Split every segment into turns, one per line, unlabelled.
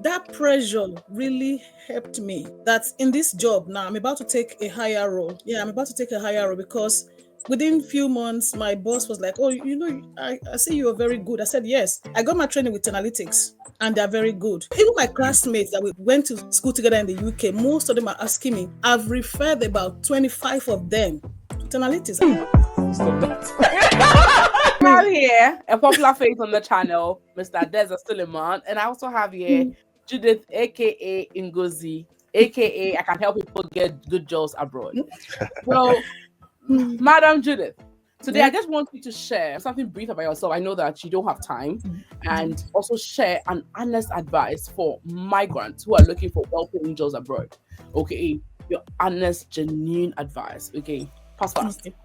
that pressure really helped me. That in this job now, I'm about to take a higher role. Yeah, I'm about to take a higher role because within few months, my boss was like, "Oh, I see you are very good." I said, "Yes." I got my training with analytics, and they're very good. Even my classmates that we went to school together in the UK, most of them are asking me. I've referred about 25 of them to analytics.
Stop that. I have here a popular face on the channel, Mr. Deza Suleiman, and I also have here Judith, aka Ngozi, aka I can help people get good jobs abroad. So, Madam Judith, today I just want you to share something brief about yourself. I know that you don't have time, and also share an honest advice for migrants who are looking for well-paying jobs abroad. Okay, your honest, genuine advice. Okay, pass fast.
Okay.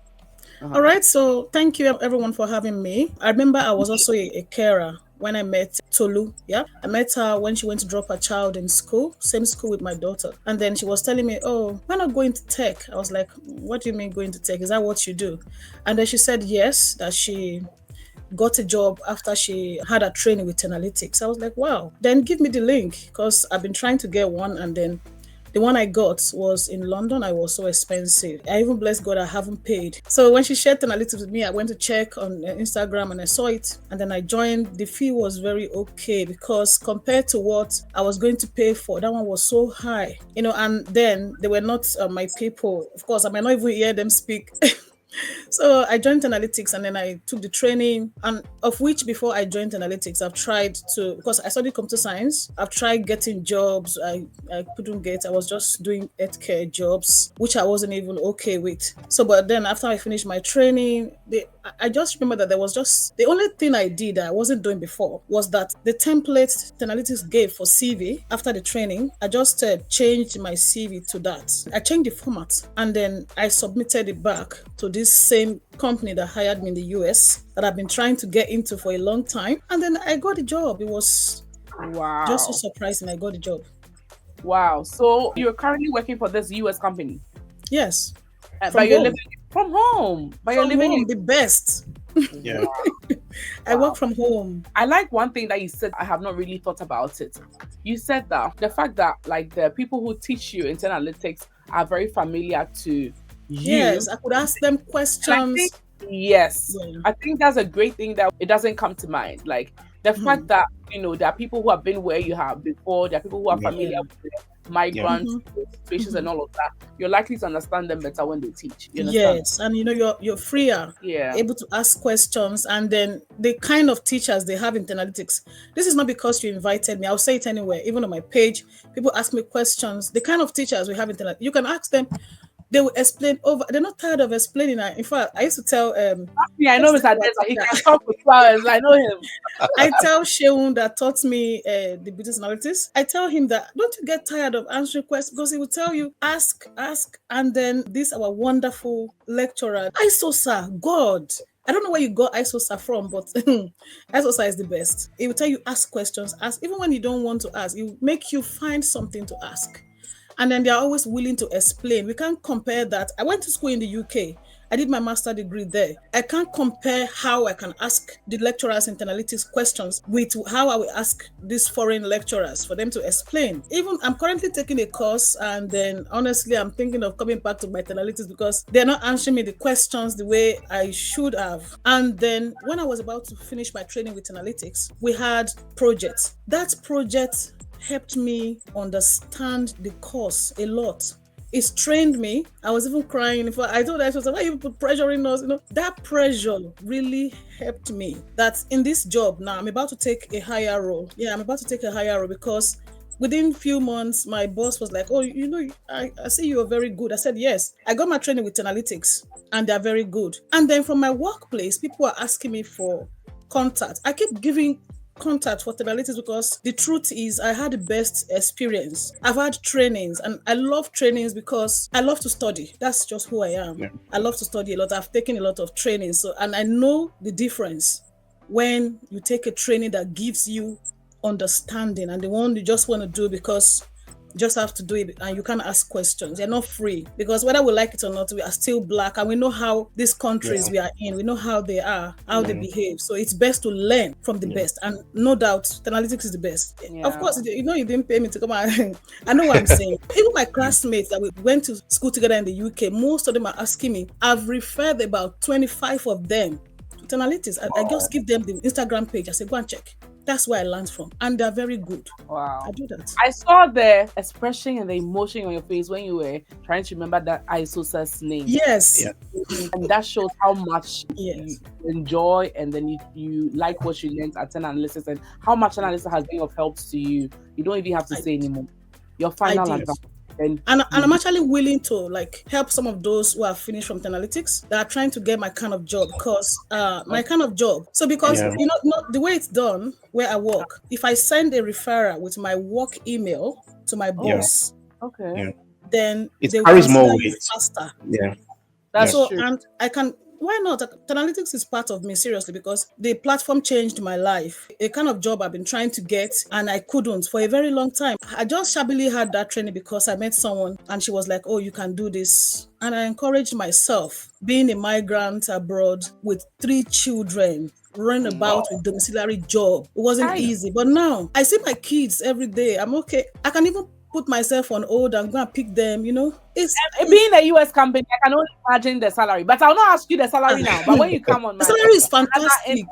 All right, so thank you everyone for having me. I remember I was also a carer when I met Tolu. Yeah, I met her when she went to drop her child in school, same school with my daughter. And then she was telling me, "Oh, why not going to tech?" I was like, "What do you mean going to tech? Is that what you do?" And then she said yes, that she got a job after she had a training with analytics. I was like, wow. Then give me the link, because I've been trying to get one, and then the one I got was in London. I was so expensive. I even bless God I haven't paid. So when she shared analytics with me, I went to check on Instagram and I saw it. And then I joined. The fee was very okay, because compared to what I was going to pay for, that one was so high. And then they were not my people. Of course, I might not even hear them speak. So I joined analytics, and then I took the training, and of which before I joined analytics, I've tried to, because I studied computer science, I've tried getting jobs. I couldn't get. I was just doing healthcare jobs, which I wasn't even okay with. So, but then after I finished my training, I just remember that there was just, the only thing I did that I wasn't doing before was that the template analytics gave for CV after the training, I just changed my CV to that. I changed the format, and then I submitted it back to this same company that hired me in the US that I've been trying to get into for a long time. And then I got the job. It was just so surprising. I got the job.
Wow. So you're currently working for this US company?
Yes.
But you're living from home. But you're living
in the best.
Yeah.
I work from home.
I like one thing that you said. I have not really thought about it. You said that the fact that like the people who teach you into analytics are very familiar to you.
Yes, I could ask them questions.
I think that's a great thing that it doesn't come to mind. Like the fact that, there are people who have been where you have before, there are people who are familiar with migrants, situations and all of that. You're likely to understand them better when they teach. You understand?
Yes, and you're freer, able to ask questions, and then the kind of teachers they have in analytics. This is not because you invited me. I'll say it anyway. Even on my page, people ask me questions. The kind of teachers we have in analytics, you can ask them. They will explain over. They're not tired of explaining. In fact, I used to tell.
I know Mr. Deza. He can talk for 2 hours. I know him.
I tell Sheun that taught me the business analytics. I tell him that don't you get tired of answering questions, because he will tell you ask, and then this our wonderful lecturer ISOSA. God, I don't know where you got ISOSA from, but ISOSA is the best. It will tell you ask questions, ask even when you don't want to ask. It will make you find something to ask. And then they're always willing to explain. We can't compare that. I went to school in the UK. I did my master's degree there. I can't compare how I can ask the lecturers in analytics questions with how I will ask these foreign lecturers for them to explain. Even I'm currently taking a course, and then honestly, I'm thinking of coming back to my analytics because they're not answering me the questions the way I should have. And then when I was about to finish my training with analytics, we had projects. That project helped me understand the course a lot. It's trained me. I was even crying. I told her, why you put pressure in us? That pressure really helped me. That in this job now, I'm about to take a higher role. Yeah, I'm about to take a higher role because within few months, my boss was like, oh, I see you are very good. I said, yes. I got my training with analytics, and they're very good. And then from my workplace, people are asking me for contact. I keep giving contact for analytics because the truth is I had the best experience. I've had trainings, and I love trainings because I love to study. That's just who I am. Yeah. I love to study a lot. I've taken a lot of trainings, and I know the difference when you take a training that gives you understanding and the one you just want to do because You just have to do it, and you can't ask questions. They're not free, because whether we like it or not, we are still Black, and we know how these countries we are in, we know how they are, how they behave. So it's best to learn from the best, and no doubt Analytics is the best. Of course, you didn't pay me to come out. I know what I'm saying. Even my classmates that we went to school together in the UK, most of them are asking me. I've referred about 25 of them to Analytics. I just give them the Instagram page. I say, go and check. That's where I learned from, and they're very good.
Wow.
I do that.
I saw the expression and the emotion on your face when you were trying to remember that ISOSA's name.
Yes.
And that shows how much you enjoy, and then you like what you learned at 10 Analysis, and how much Analysis has been of help to you. You don't even have to say anymore. Your final advice. And
I'm actually willing to like help some of those who are finished from Analytics that are trying to get my kind of job, because my kind of job. So because the way it's done where I work, if I send a referral with my work email to my boss, then
it carries more weight
faster.
That's true.
And I can. Why not? Analytics is part of me, seriously, because the platform changed my life. A kind of job I've been trying to get, and I couldn't for a very long time. I just shabbily had that training because I met someone and she was like, oh, you can do this. And I encouraged myself, being a migrant abroad with 3 children, running about with domiciliary job. It wasn't easy. But now I see my kids every day. I'm okay. I can even put myself on hold and go and pick them, It's
being a US company, I can only imagine the salary, but I'll not ask you the salary now. But when you come on,
the salary is fantastic.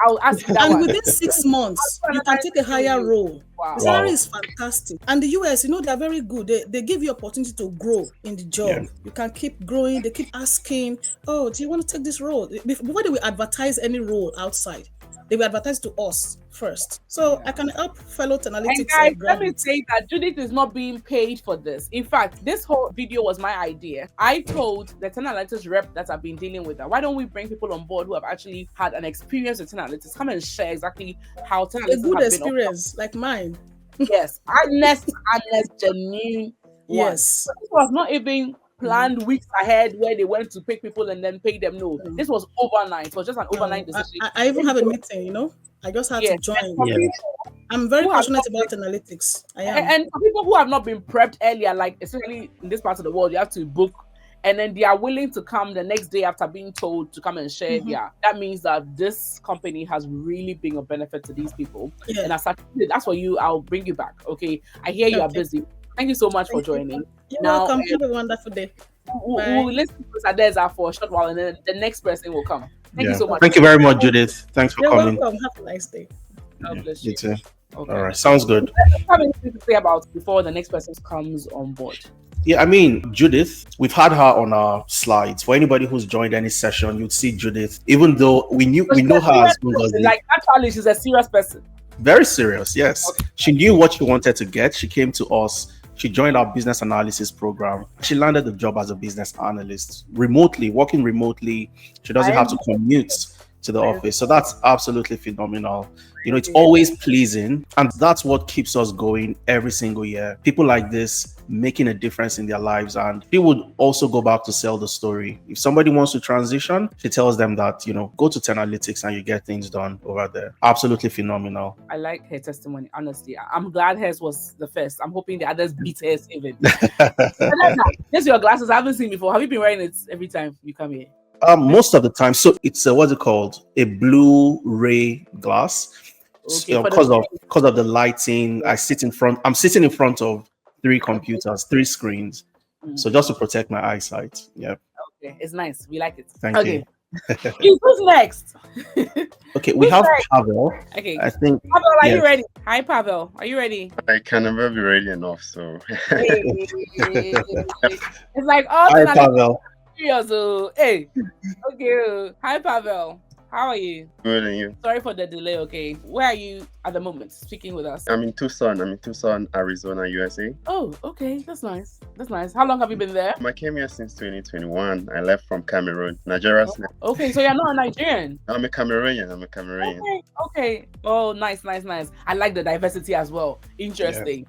I'll ask you that.
And
one.
within 6 months, you can take a higher role.
Wow.
The salary is fantastic. And the US, they are very good. They give you opportunity to grow in the job. You can keep growing. They keep asking, oh, do you want to take this role? Before they will advertise any role outside, they will advertise to us first. So I can help fellow Analytics.
And guys, let me say that Judith is not being paid for this. In fact, this whole video was my idea. I told the Analytics rep that I've been dealing with that, why don't we bring people on board who have actually had an experience with Analytics, come and share exactly how Analytics
a good experience like mine.
Yes, honest, genuine.
Yes.
So this was not even planned weeks ahead where they went to pick people and then pay them. No, this was overnight. It was just an overnight decision.
I even have a meeting, I just had to join. I'm very passionate about Analytics. I am.
And for people who have not been prepped earlier, like especially in this part of the world, you have to book, and then they are willing to come the next day after being told to come and share. That means that this company has really been of benefit to these people. And that's for you. I'll bring you back. Okay. I hear you are busy. Thank you so much for joining.
You're welcome. Have a wonderful day.
We'll listen to Adeza for a short while, and then the next person will come. Thank you so much.
Thank you very much, Judith. Thanks for coming.
You're welcome. Have a nice day.
God bless you.
You too.
Okay.
All right. Sounds good.
Have anything to say about before the next person comes on board?
Yeah, I mean, Judith, we've had her on our slides. For anybody who's joined any session, you'd see Judith, even though we know her as
like actually she's a serious person.
Very serious, yes. Okay. She knew what she wanted to get. She came to us. She joined our business analysis program. She landed the job as a business analyst remotely, working remotely. She doesn't have to commute to the office. So that's absolutely phenomenal. It's always pleasing. And that's what keeps us going every single year. People like this making a difference in their lives. And she would also go back to sell the story. If somebody wants to transition, she tells them that, go to Analytics and you get things done over there. Absolutely phenomenal.
I like her testimony, honestly. I'm glad hers was the first. I'm hoping the others beat hers even. Just your glasses. I haven't seen before. Have you been wearing it every time you come here?
Most of the time. So it's what's it called? A blue ray glass.
Okay,
because of the lighting, I'm sitting in front of 3 computers, 3 screens. So just to protect my eyesight. Yeah.
Okay, it's nice. We like it.
Thank you.
Who's next?
Okay, we have Pavl.
Okay.
I think
Pavl, are you ready? Hi, Pavl. Are you ready?
I can never be ready enough, so
it's like
Hi, Pavl.
Hey. Okay. Hi, Pavl. How are you?
Good, and you?
Sorry for the delay, okay? Where are you at the moment speaking with us?
I'm in Tucson, Arizona, USA.
Oh, okay. That's nice. How long have you been there?
I came here since 2021. I left from Cameroon, Nigeria.
Okay, so you're not a Nigerian?
I'm a Cameroonian.
Okay. Oh, nice. I like the diversity as well. Interesting.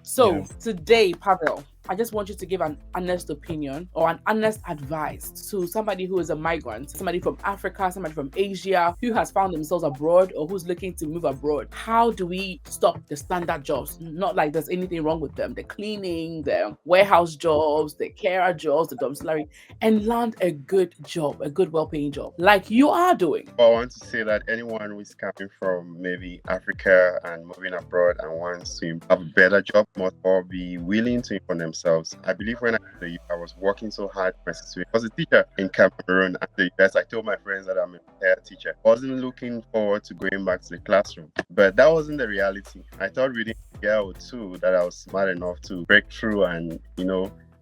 Today, Pavl, I just want you to give an honest opinion or an honest advice to somebody who is a migrant, somebody from Africa, somebody from Asia who has found themselves abroad or who's looking to move abroad. How do we stop the standard jobs? Not like there's anything wrong with them. The cleaning, the warehouse jobs, the carer jobs, the domiciliary, and land a good job, a good well-paying job, like you are doing.
I want to say that anyone who is coming from maybe Africa and moving abroad and wants to have a better job must all be willing to improve themselves. I believe when I was working so hard for my situation. I was a teacher in Cameroon at the US. I told my friends that I'm a retired teacher. I wasn't looking forward to going back to the classroom, but that wasn't the reality. I thought reading a year or two that I was smart enough to break through, and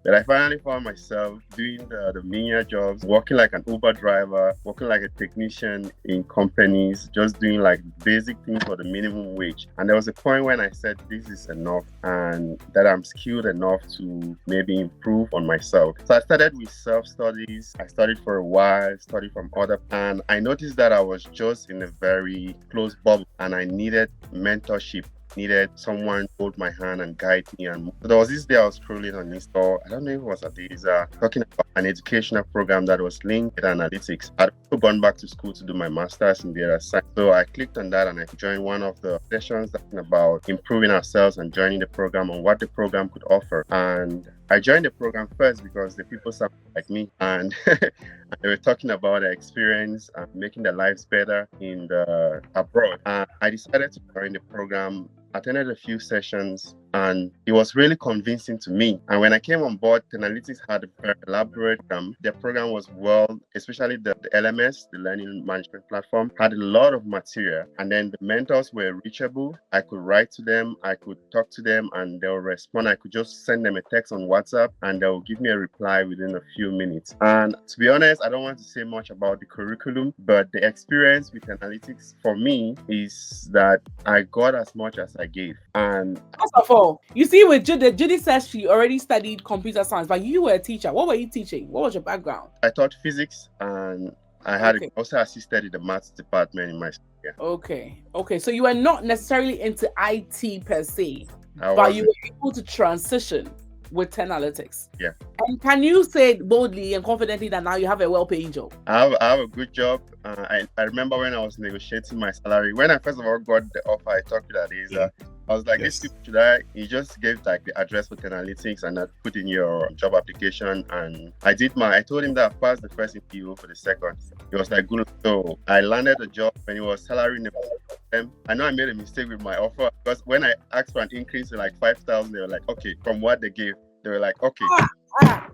but I finally found myself doing the menial jobs, working like an Uber driver, working like a technician in companies, just doing like basic things for the minimum wage. And there was a point when I said, this is enough, and that I'm skilled enough to maybe improve on myself. So I started with self-studies. I studied for a while, studied from other, and I noticed that I was just in a very close bubble, and I needed mentorship. Needed someone to hold my hand and guide me. And so there was this day I was scrolling on Insta. I don't know if it was at these talking about an educational program that was linked with analytics. I'd also gone back to school to do my master's in data science. So I clicked on that and I joined one of the sessions talking about improving ourselves and joining the program and what the program could offer. And I joined the program first because the people sounded like me, and they were talking about their experience and making their lives better in the abroad. And I decided to join the program, attended a few sessions, and it was really convincing to me. And when I came on board, Analytics had a very elaborate the program was especially the LMS, the Learning Management Platform, had a lot of material. And then the mentors were reachable. I could write to them, I could talk to them, and they'll respond. I could just send them a text on WhatsApp, and they'll give me a reply within a few minutes. And to be honest, I don't want to say much about the curriculum, but the experience with Analytics for me is that I got as much as I gave. And
first of all, you see, with Judith says she already studied computer science, but you were a teacher. What were you teaching? What was your background?
I taught physics, and I had also assisted in the maths department in my school. Yeah.
Okay. So you were not necessarily into IT per se, but you were able to transition with Analytics.
Yeah.
And can you say boldly and confidently that now you have a well-paying job?
I have a good job. I remember when I was negotiating my salary. When I first of all got the offer, I talked to that Asia. I was like, this should I? You just gave like the address for Analytics and I put in your job application, and I told him that I passed the first interview for the second. He was like, good. So I landed the job when it was salary. I know I made a mistake with my offer, because when I asked for an increase to like 5,000, they were like, okay, from what they gave, they were like, okay.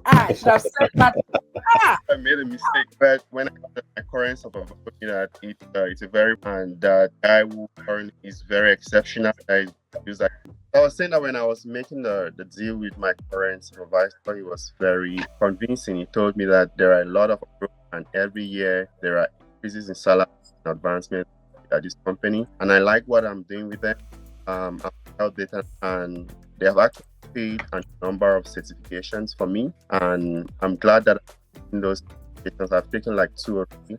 I should have said that.
I made a mistake, but when I got my current supervisor, that it's a very, and that guy who currently is very exceptional. I was saying that when I was making the deal with my current supervisor, he was very convincing. He told me that there are a lot of growth, and every year there are increases in salary and advancement at this company, and I like what I'm doing with them. I'm health data, and they have actually paid a number of certifications for me, and I'm glad that in those certifications I've taken like 2 or 3,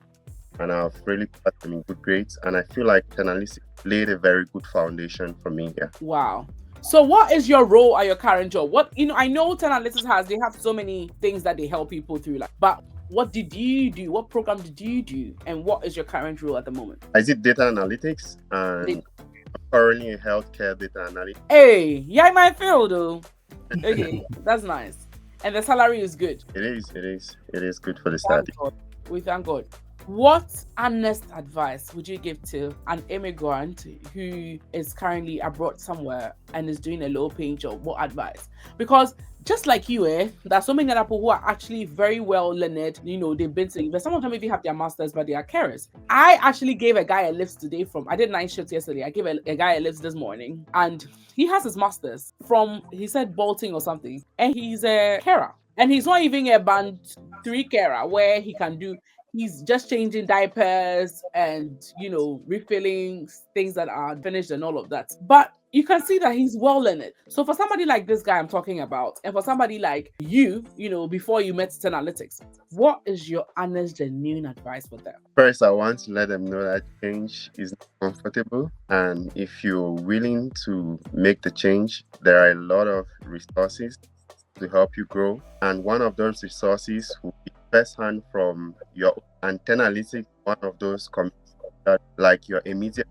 and I've really put them in good grades, and I feel like Analytics laid a very good foundation for me here.
Wow. So what is your role at your current job? I know Analytics they have so many things that they help people through, but what did you do? What program did you do? And what is your current role at the moment?
I did data analytics, and I'm currently a healthcare data analyst.
Hey, yeah, in my field though. Okay, that's nice. And the salary is good.
It is good for the study.
We thank God. What honest advice would you give to an immigrant who is currently abroad somewhere and is doing a low-paying job? What advice? Because just like you, there are so many other people who are actually very well learned. They've been to, but some of them maybe have their masters, but they are carers. I actually gave a guy a lift today I did 9 shifts yesterday. I gave a guy a lift this morning, and he has his masters from, he said, bolting or something, and he's a carer. And he's not even a band 3 carer where he's just changing diapers and, refilling things that are finished and all of that. But you can see that he's well learned. So for somebody like this guy I'm talking about, and for somebody like you, before you met Analytics, what is your honest, genuine advice for them?
First, I want to let them know that change is not comfortable. And if you're willing to make the change, there are a lot of resources to help you grow. And one of those resources will be firsthand from your and Tenalytics, one of those communities that like your immediate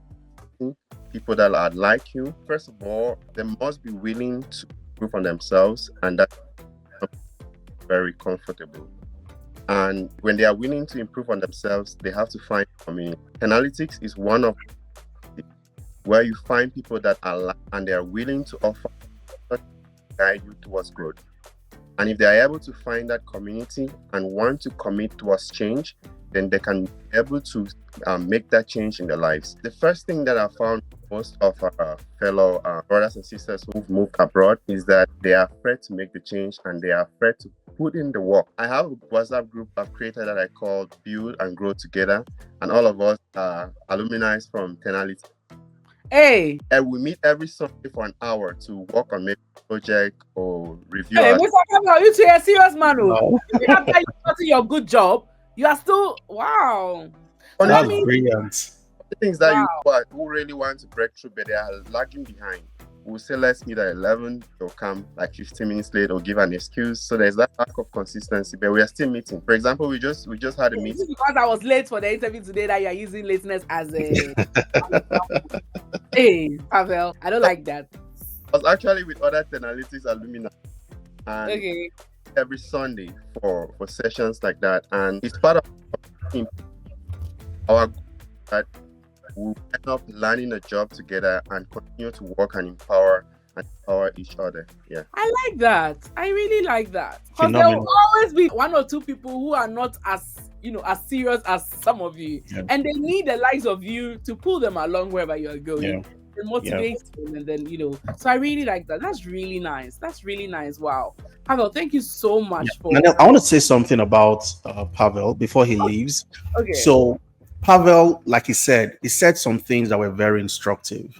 people that are like you. First of all, they must be willing to improve on themselves, and that's very comfortable. And when they are willing to improve on themselves, they have to find community. Analytics is one of where you find people that are like, and they are willing to offer guide you towards growth. And if they are able to find that community and want to commit towards change, then they can be able to make that change in their lives. The first thing that I found most of our fellow brothers and sisters who've moved abroad is that they are afraid to make the change and they are afraid to put in the work. I have a WhatsApp group I've created that I call Build and Grow Together, and all of us are alumni from Tenalytics.
Hey,
and we meet every Sunday for an hour to work on maybe a project or review.
Hey, Mr. Pavl, you two are serious man.
No.
After you started your good job, you are still wow.
So that's brilliant.
The things that who really want to break through, but they are lagging behind. We'll say let's meet at 11. They'll come like 15 minutes late or give an excuse. So there's that lack of consistency, but we are still meeting. For example, we just had a meeting.
This is because I was late for the interview today that you are using lateness as a. Hey, Pavl, I don't like that.
I was actually with other Tenalytics alumni, and every Sunday for sessions like that, and it's part of our that we'll end up learning a job together and continue to work and empower each other. Yeah,
I like that. I really like that, because there will always be one or two people who are not as as serious as some of you, and they need the likes of you to pull them along wherever you're going. It motivates them, and then so I really like that. That's really nice. Wow, Pavl, thank you so much for.
And I want to say something about Pavl before he leaves.
Okay.
So Pavl, like he said some things that were very instructive.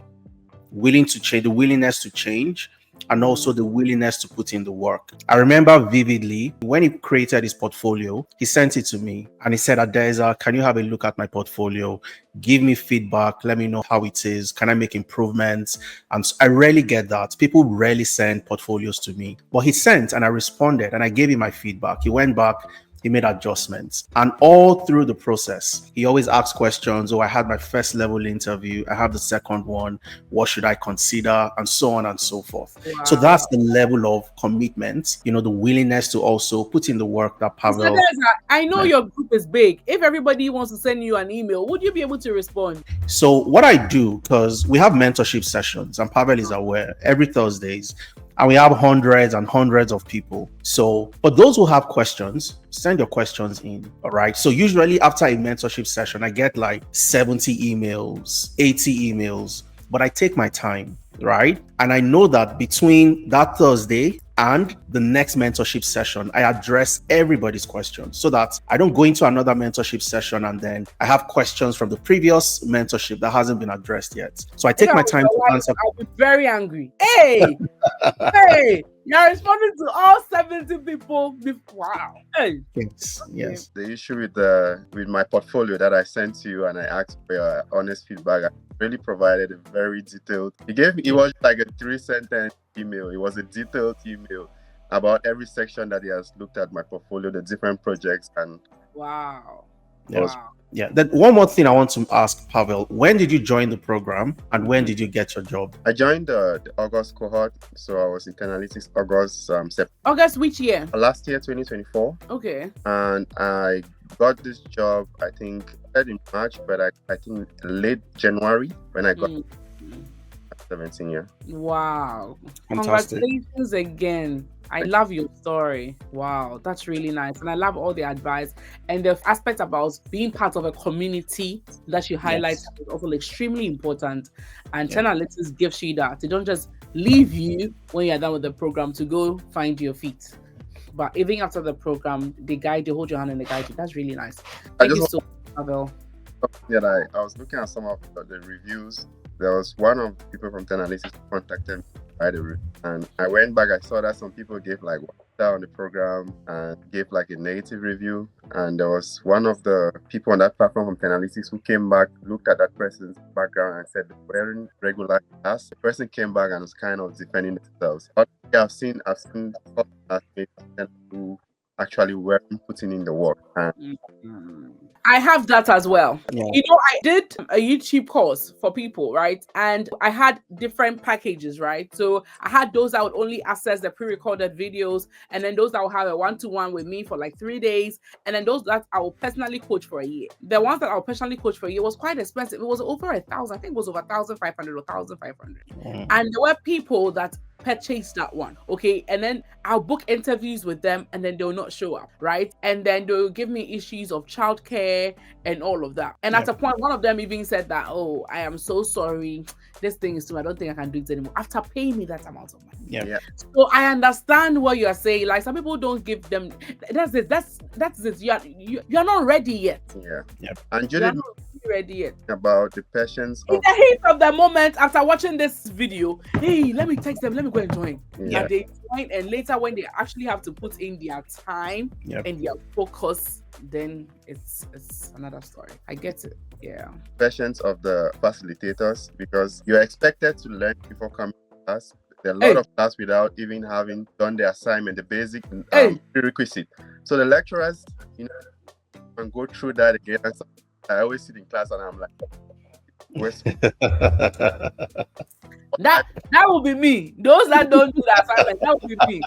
Willing to change, the willingness to change, and also the willingness to put in the work. I remember vividly when he created his portfolio, he sent it to me and he said, Adeza, can you have a look at my portfolio? Give me feedback. Let me know how it is. Can I make improvements? And so I rarely get that. People rarely send portfolios to me, but he sent and I responded and I gave him my feedback. He went back. He made adjustments, and all through the process, he always asked questions. I had my first level interview. I have the second one. What should I consider? And so on and so forth. Wow. So that's the level of commitment, the willingness to also put in the work that Pavl.
I know your group is big. If everybody wants to send you an email, would you be able to respond?
So what I do, because we have mentorship sessions, and Pavl is aware, every Thursdays, and we have hundreds and hundreds of people. So, but those who have questions, send your questions in. All right. So usually after a mentorship session, I get like 70 emails, 80 emails, but I take my time, right? And I know that between that Thursday and the next mentorship session, I address everybody's questions so that I don't go into another mentorship session and then I have questions from the previous mentorship that hasn't been addressed yet. So I take my time to answer.
I'll be very angry. Hey, hey, you're responding to all 70 people. Wow. Hey.
Yes.
The issue with my portfolio that I sent to you and I asked for your honest feedback, I really provided a very detailed. It was like a 3-sentence email. It was a detailed email about every section that he has looked at my portfolio, the different projects, and
wow.
Yeah. Then one more thing I want to ask Pavl: when did you join the program, and when did you get your job?
I joined the August cohort, so I was in Tenalytics August, September.
August which year?
Last year, 2024.
Okay.
And I got this job, I think, in March, but I think late January when I got 17 years.
Wow.
Fantastic.
Congratulations again. I love your story. Wow, that's really nice. And I love all the advice and the aspect about being part of a community that you highlight is also extremely important. And Tenalytics gives you that. They don't just leave you when you're done with the program to go find your feet. But even after the program, they guide you, hold your hand and they guide you. That's really nice. Thank you so much, Pavl.
Yeah, I was looking at some of the reviews. There was one of the people from Tenalytics who contacted me by the review, and I went back. I saw that some people gave like 1 star on the program and gave like a negative review. And there was one of the people on that platform from Tenalytics who came back, looked at that person's background and said they weren't regular class. The person came back and was kind of defending themselves. But I've seen classmates who actually weren't putting in the work. And
I have that as well.
Yeah.
You know, I did a YouTube course for people, right? And I had different packages, right? So I had those that would only access the pre-recorded videos, and then those that will have a one-to-one with me for like 3 days, and then those that I will personally coach for a year. The ones that I will personally coach for a year was quite expensive. It was over 1,000. I think it was over 1,500 or 1,500. And there were people that purchase that one, okay, and then I'll book interviews with them, and then they'll not show up, right? And then they'll give me issues of childcare and all of that. And at a point, one of them even said that, "Oh, I am so sorry, this thing is too, I don't think I can do it anymore," after paying me that amount of money.
Yeah.
So I understand what you're saying. Like, some people don't give them. That's it. You're not ready yet.
And
You're
Judith,
not ready yet.
about the patience
In
of
the heat of the moment, after watching this video, hey, let me text them, let me go and join.
Yeah.
And they join, and later when they actually have to put in their time and their focus, then it's another story. I get it. Yeah.
patience of the facilitators, because you're expected to learn before coming to class. There are a lot of class without even having done the assignment, the basic prerequisite. So the lecturers, can go through that again. And so I always sit in class and I'm like, where's
That will be me. Those that don't do the assignment, that will be me.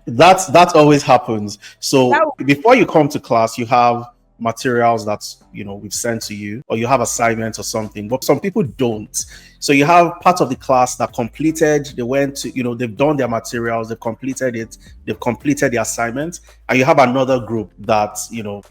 That always happens. So before you come to class, you have materials that's we've sent to you, or you have assignments or something, but some people don't. So you have part of the class that completed, they went to they've done their materials, they've completed it, they've completed the assignment, and you have another group that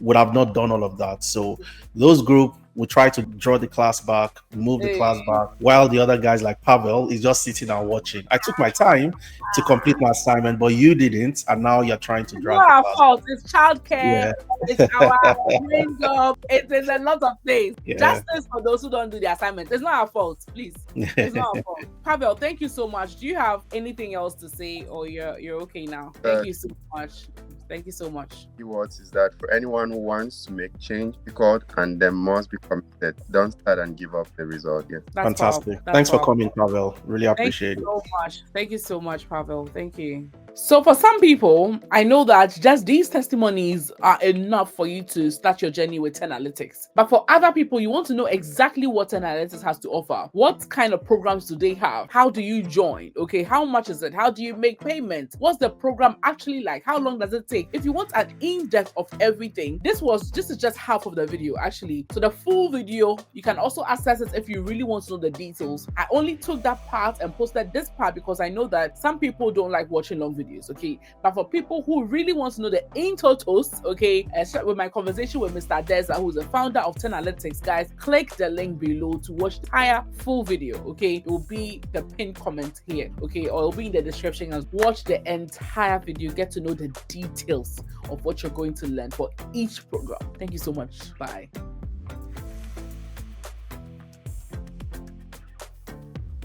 would have not done all of that. So those group will try to draw the class back, move the class back, while the other guys like Pavl is just sitting and watching. I took my time to complete my assignment, but you didn't, and now you're trying to drag
It's not
the
our
class.
fault. It's childcare. It's our main job. It is a lot of things. Justice for those who don't do the assignment. It's not our fault, please. It's not our fault. Pavl, thank you so much. Do you have anything else to say, or you're okay now? Thank you so much. Thank you so much.
Keywords is that for anyone who wants to make change, difficult, and they must be committed. Don't start and give up the result. Yeah.
That's
Fantastic.
powerful.
Thanks for coming, Pavl. Really appreciate
Thank
it.
you so much. Thank you so much, Pavl. Thank you. So for some people, I know that just these testimonies are enough for you to start your journey with 10 Analytics. But for other people, you want to know exactly what 10 Analytics has to offer. What kind of programs do they have? How do you join? Okay, how much is it? How do you make payments? What's the program actually like? How long does it take? If you want an in-depth of everything, this is just half of the video actually. So the full video, you can also access it if you really want to know the details. I only took that part and posted this part because I know that some people don't like watching long videos, okay? But for people who really want to know the in totals, okay, with my conversation with Mr. Deza, who's the founder of 10 Analytics, guys, click the link below to watch the entire full video, okay? It will be the pinned comment here, okay? Or it'll be in the description, and watch the entire video, get to know the details of what you're going to learn for each program. Thank you so much. Bye.